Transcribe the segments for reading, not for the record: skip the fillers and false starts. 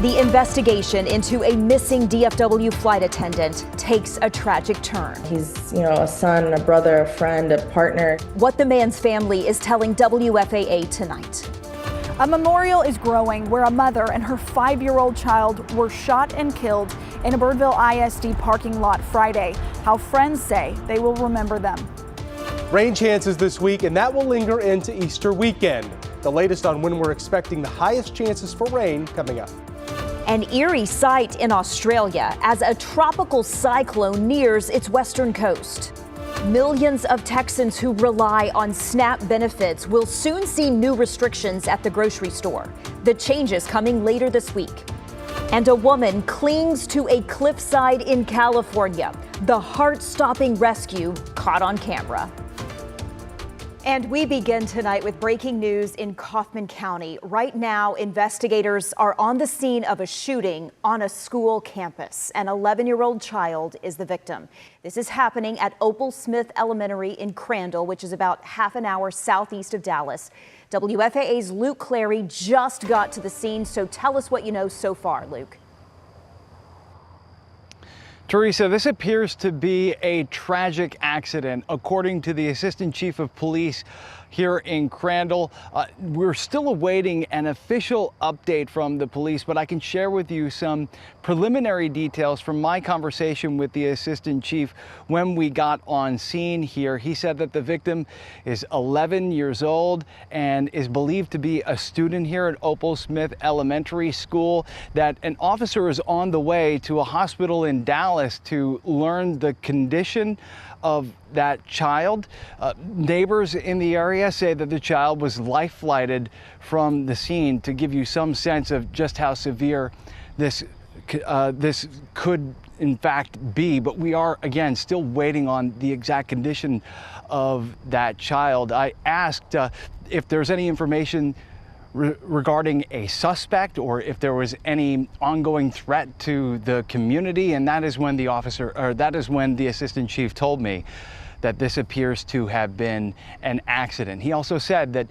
The investigation into a missing DFW flight attendant takes a tragic turn. He's, a son, a brother, a friend, a partner. What the man's family is telling WFAA tonight. A memorial is growing where a mother and her 5-year-old child were shot and killed in a Birdville ISD parking lot Friday. How friends say they will remember them. Rain chances this week, and that will linger into Easter weekend. The latest on when we're expecting the highest chances for rain coming up. An eerie sight in Australia as a tropical cyclone nears its western coast. Millions of Texans who rely on SNAP benefits will soon see new restrictions at the grocery store. The changes coming later this week. And a woman clings to a cliffside in California. The heart-stopping rescue caught on camera. And we begin tonight with breaking news in Kaufman County. Right now, investigators are on the scene of a shooting on a school campus. An 11-year-old child is the victim. This is happening at Opal Smith Elementary in Crandall, which is about half an hour southeast of Dallas. WFAA's Luke Clary just got to the scene, so tell us what you know so far, Luke. Teresa, this appears to be a tragic accident. According to the Assistant Chief of Police here in Crandall, we're still awaiting an official update from the police, but I can share with you some preliminary details from my conversation with the Assistant Chief when we got on scene here. He said that the victim is 11 years old and is believed to be a student here at Opal Smith Elementary School, that an officer is on the way to a hospital in Dallas to learn the condition of that child. Neighbors in the area say that the child was life flighted from the scene, to give you some sense of just how severe this could in fact be. But we are, again, still waiting on the exact condition of that child. I asked if there's any information regarding a suspect or if there was any ongoing threat to the community, and that is when the assistant chief told me that this appears to have been an accident. He also said that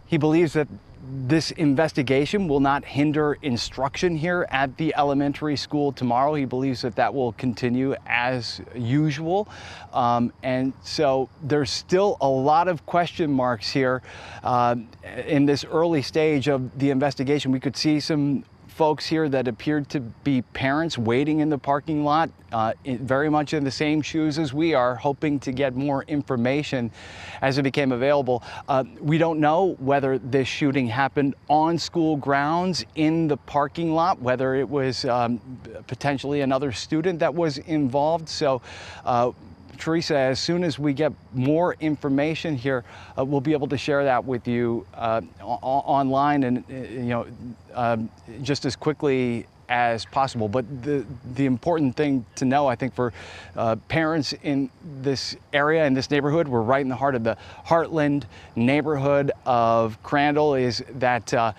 he believes that this investigation will not hinder instruction here at the elementary school tomorrow. He believes that that will continue as usual. And so there's still a lot of question marks here in this early stage of the investigation. We could see some folks here that appeared to be parents waiting in the parking lot, very much in the same shoes as we are, hoping to get more information as it became available. We don't know whether this shooting happened on school grounds in the parking lot, whether it was potentially another student that was involved. So Teresa, as soon as we get more information here, we'll be able to share that with you online and just as quickly as possible. But the important thing to know, I think, for parents in this area, in this neighborhood, we're right in the heart of the Heartland neighborhood of Crandall, is that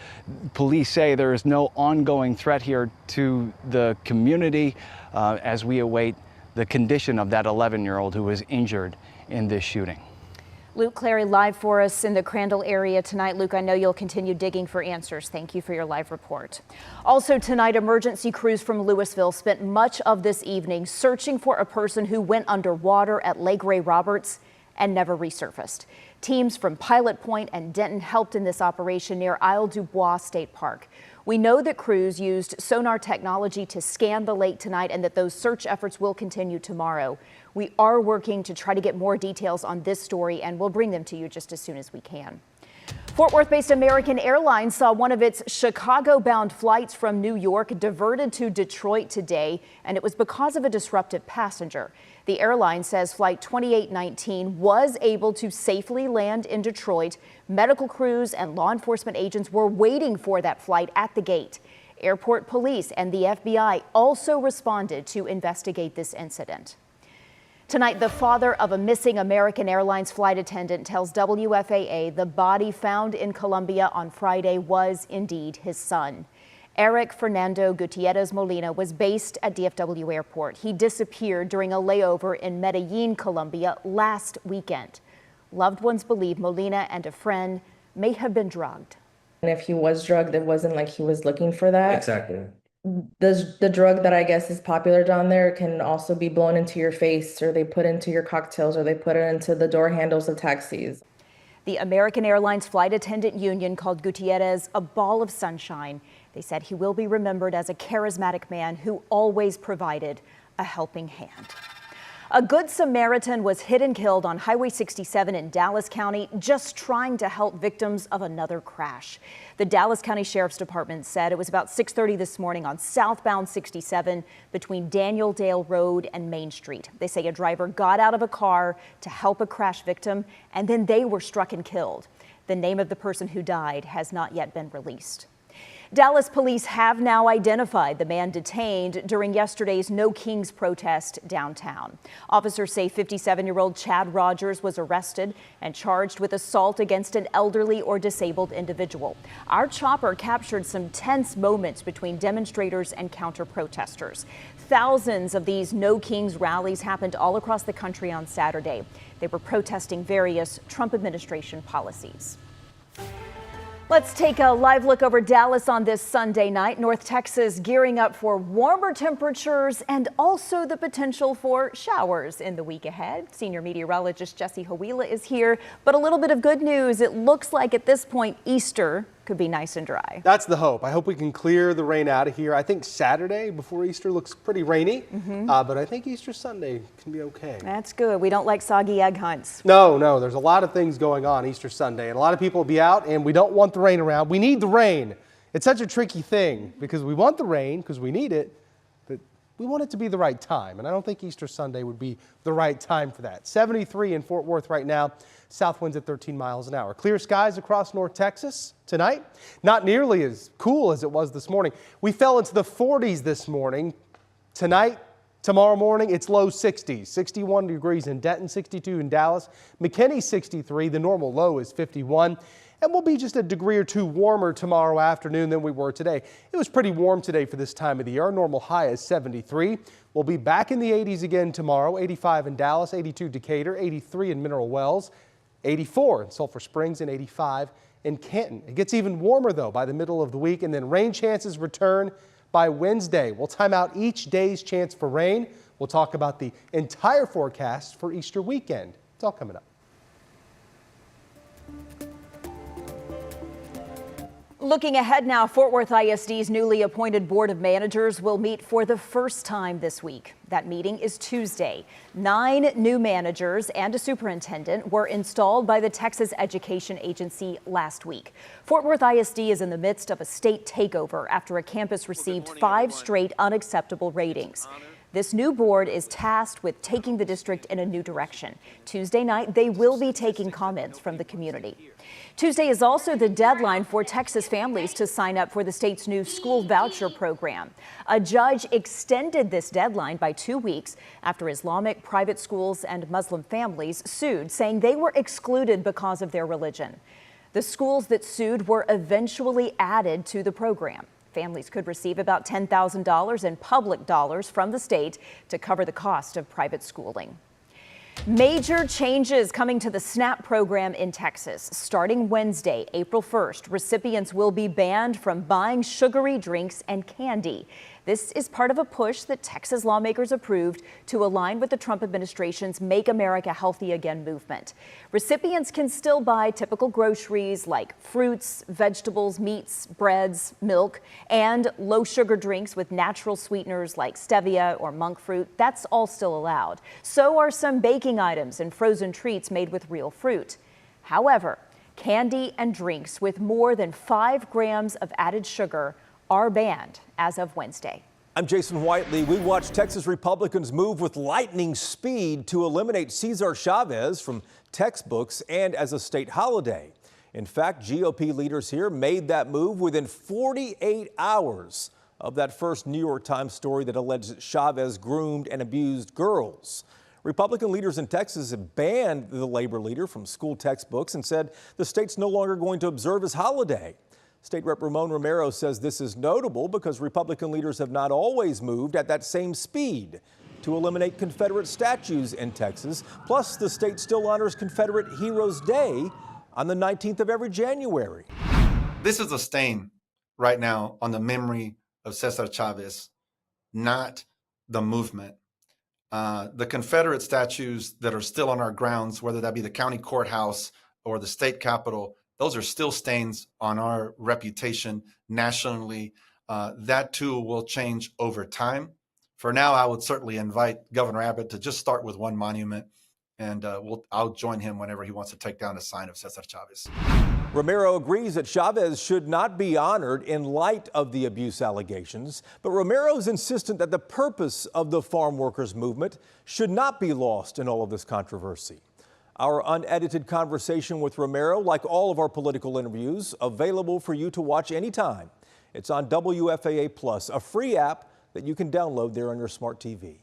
police say there is no ongoing threat here to the community as we await the condition of that 11-year-old who was injured in this shooting. Luke Clary live for us in the Crandall area tonight. Luke, I know you'll continue digging for answers. Thank you for your live report. Also tonight, emergency crews from Louisville spent much of this evening searching for a person who went underwater at Lake Ray Roberts and never resurfaced. Teams from Pilot Point and Denton helped in this operation near Isle du Bois State Park. We know that crews used sonar technology to scan the lake tonight and that those search efforts will continue tomorrow. We are working to try to get more details on this story, and we'll bring them to you just as soon as we can. Fort Worth-based American Airlines saw one of its Chicago-bound flights from New York diverted to Detroit today, and it was because of a disruptive passenger. The airline says Flight 2819 was able to safely land in Detroit. Medical crews and law enforcement agents were waiting for that flight at the gate. Airport police and the FBI also responded to investigate this incident. Tonight, the father of a missing American Airlines flight attendant tells WFAA the body found in Colombia on Friday was indeed his son. Eric Fernando Gutierrez Molina was based at DFW Airport. He disappeared during a layover in Medellin, Colombia last weekend. Loved ones believe Molina and a friend may have been drugged. And if he was drugged, it wasn't like he was looking for that. Exactly. The drug that I guess is popular down there can also be blown into your face, or they put into your cocktails, or they put it into the door handles of taxis. The American Airlines flight attendant union called Gutierrez a ball of sunshine. They said he will be remembered as a charismatic man who always provided a helping hand. A Good Samaritan was hit and killed on Highway 67 in Dallas County, just trying to help victims of another crash. The Dallas County Sheriff's Department said it was about 6:30 this morning on southbound 67 between Daniel Dale Road and Main Street. They say a driver got out of a car to help a crash victim, and then they were struck and killed. The name of the person who died has not yet been released. Dallas police have now identified the man detained during yesterday's No Kings protest downtown. Officers say 57-year-old Chad Rogers was arrested and charged with assault against an elderly or disabled individual. Our chopper captured some tense moments between demonstrators and counter-protesters. Thousands of these No Kings rallies happened all across the country on Saturday. They were protesting various Trump administration policies. Let's take a live look over Dallas on this Sunday night. North Texas gearing up for warmer temperatures and also the potential for showers in the week ahead. Senior meteorologist Jesse Hawila is here, but a little bit of good news. It looks like at this point Easter could be nice and dry. That's the hope. I hope we can clear the rain out of here. I think Saturday before Easter looks pretty rainy, but I think Easter Sunday can be okay. That's good. We don't like soggy egg hunts. No, there's a lot of things going on Easter Sunday, and a lot of people will be out, and we don't want the rain around. We need the rain. It's such a tricky thing because we want the rain because we need it, but we want it to be the right time, and I don't think Easter Sunday would be the right time for that. 73 in Fort Worth right now. South winds at 13 miles an hour. Clear skies across North Texas tonight. Not nearly as cool as it was this morning. We fell into the 40s this morning. Tonight, tomorrow morning, it's low 60s. 61 degrees in Denton, 62 in Dallas. McKinney, 63. The normal low is 51. And we'll be just a degree or two warmer tomorrow afternoon than we were today. It was pretty warm today for this time of the year. Our normal high is 73. We'll be back in the 80s again tomorrow. 85 in Dallas, 82 Decatur, 83 in Mineral Wells, 84 in Sulphur Springs, and 85 in Canton. It gets even warmer, though, by the middle of the week, and then rain chances return by Wednesday. We'll time out each day's chance for rain. We'll talk about the entire forecast for Easter weekend. It's all coming up. Looking ahead now, Fort Worth ISD's newly appointed Board of Managers will meet for the first time this week. That meeting is Tuesday. 9 new managers and a superintendent were installed by the Texas Education Agency last week. Fort Worth ISD is in the midst of a state takeover after a campus received 5 straight unacceptable ratings. This new board is tasked with taking the district in a new direction. Tuesday night, they will be taking comments from the community. Tuesday is also the deadline for Texas families to sign up for the state's new school voucher program. A judge extended this deadline by 2 weeks after Islamic private schools and Muslim families sued, saying they were excluded because of their religion. The schools that sued were eventually added to the program. Families could receive about $10,000 in public dollars from the state to cover the cost of private schooling. Major changes coming to the SNAP program in Texas. Starting Wednesday, April 1st, recipients will be banned from buying sugary drinks and candy. This is part of a push that Texas lawmakers approved to align with the Trump administration's Make America Healthy Again movement. Recipients can still buy typical groceries like fruits, vegetables, meats, breads, milk, and low sugar drinks with natural sweeteners like stevia or monk fruit. That's all still allowed. So are some baking items and frozen treats made with real fruit. However, candy and drinks with more than 5 grams of added sugar are banned as of Wednesday. I'm Jason Whiteley. We watch Texas Republicans move with lightning speed to eliminate Cesar Chavez from textbooks and as a state holiday. In fact, GOP leaders here made that move within 48 hours of that first New York Times story that alleged Chavez groomed and abused girls. Republican leaders in Texas have banned the labor leader from school textbooks and said the state's no longer going to observe his holiday. State Rep. Ramon Romero says this is notable because Republican leaders have not always moved at that same speed to eliminate Confederate statues in Texas. Plus, the state still honors Confederate Heroes Day on the 19th of every January. This is a stain right now on the memory of Cesar Chavez, not the movement. The Confederate statues that are still on our grounds, whether that be the county courthouse or the state capitol, those are still stains on our reputation nationally. That too will change over time. For now, I would certainly invite Governor Abbott to just start with one monument, and I'll join him whenever he wants to take down a sign of Cesar Chavez. Romero agrees that Chavez should not be honored in light of the abuse allegations, but Romero is insistent that the purpose of the farm workers movement should not be lost in all of this controversy. Our unedited conversation with Romero, like all of our political interviews, available for you to watch anytime. It's on WFAA Plus, a free app that you can download there on your smart TV.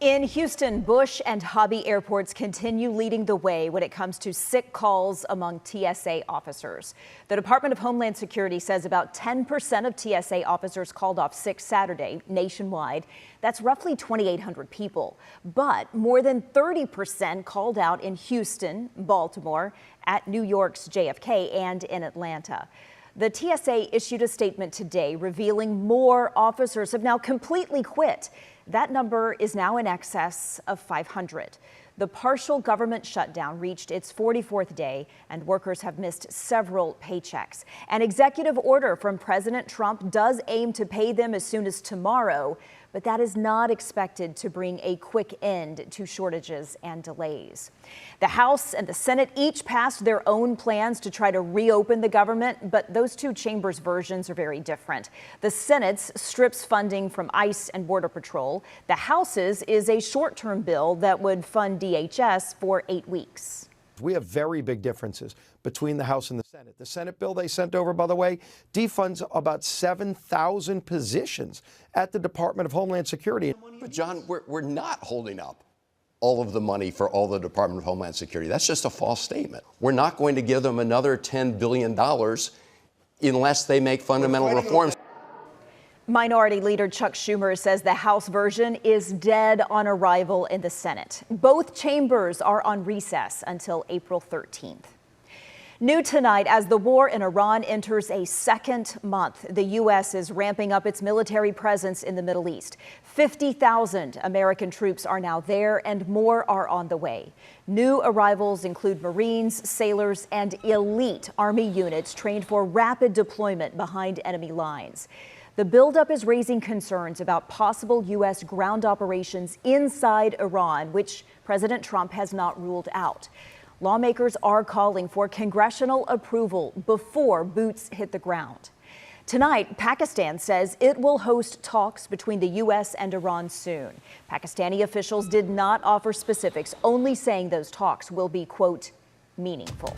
In Houston, Bush and Hobby airports continue leading the way when it comes to sick calls among TSA officers. The Department of Homeland Security says about 10% of TSA officers called off sick Saturday nationwide. That's roughly 2,800 people. But more than 30% called out in Houston, Baltimore, at New York's JFK, and in Atlanta. The TSA issued a statement today revealing more officers have now completely quit. That number is now in excess of 500. The partial government shutdown reached its 44th day, and workers have missed several paychecks. An executive order from President Trump does aim to pay them as soon as tomorrow, but that is not expected to bring a quick end to shortages and delays. The House and the Senate each passed their own plans to try to reopen the government, but those two chambers' versions are very different. The Senate's strips funding from ICE and Border Patrol. The House's is a short-term bill that would fund DHS for 8 weeks. We have very big differences between the House and the Senate. The Senate bill they sent over, by the way, defunds about 7,000 positions at the Department of Homeland Security. But John, we're not holding up all of the money for all the Department of Homeland Security. That's just a false statement. We're not going to give them another $10 billion unless they make fundamental reforms. Minority Leader Chuck Schumer says the House version is dead on arrival in the Senate. Both chambers are on recess until April 13th. New tonight, as the war in Iran enters a second month, the U.S. is ramping up its military presence in the Middle East. 50,000 American troops are now there, and more are on the way. New arrivals include Marines, sailors, and elite Army units trained for rapid deployment behind enemy lines. The buildup is raising concerns about possible U.S. ground operations inside Iran, which President Trump has not ruled out. Lawmakers are calling for congressional approval before boots hit the ground. Tonight, Pakistan says it will host talks between the U.S. and Iran soon. Pakistani officials did not offer specifics, only saying those talks will be, quote, meaningful.